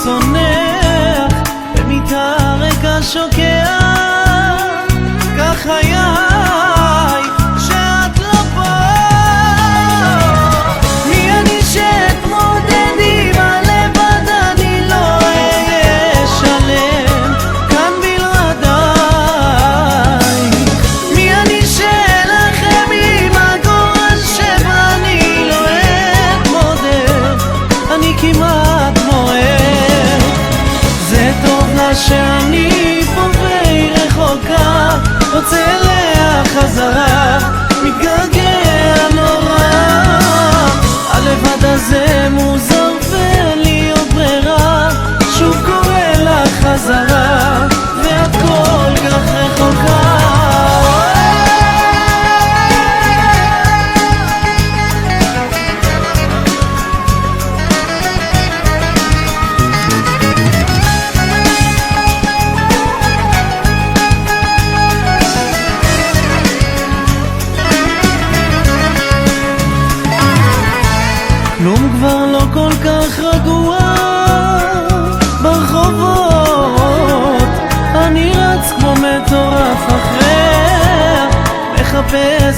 צונח במיטה ריקה שוקע, כך חיי שאת לא פה. מי אני שאתמודד עם הלבד, אני לא אהיה שלם כאן בלעדיי. מי אני שאלחם עם הגורל שבני לא אתמודד, אני כמעט מועד. זה טוב לה שאני פה והיא רחוקה, רוצה אליה חזרה, מתגעגע נורא. הלבד הזה מוזר ואין עוד ברירה, שוב קורא לה חזרה ואת כל כך רחוקה. כלום כבר לא כל כך רגוע ברחובות, אני רץ כמו מטורף אחריה, מחפש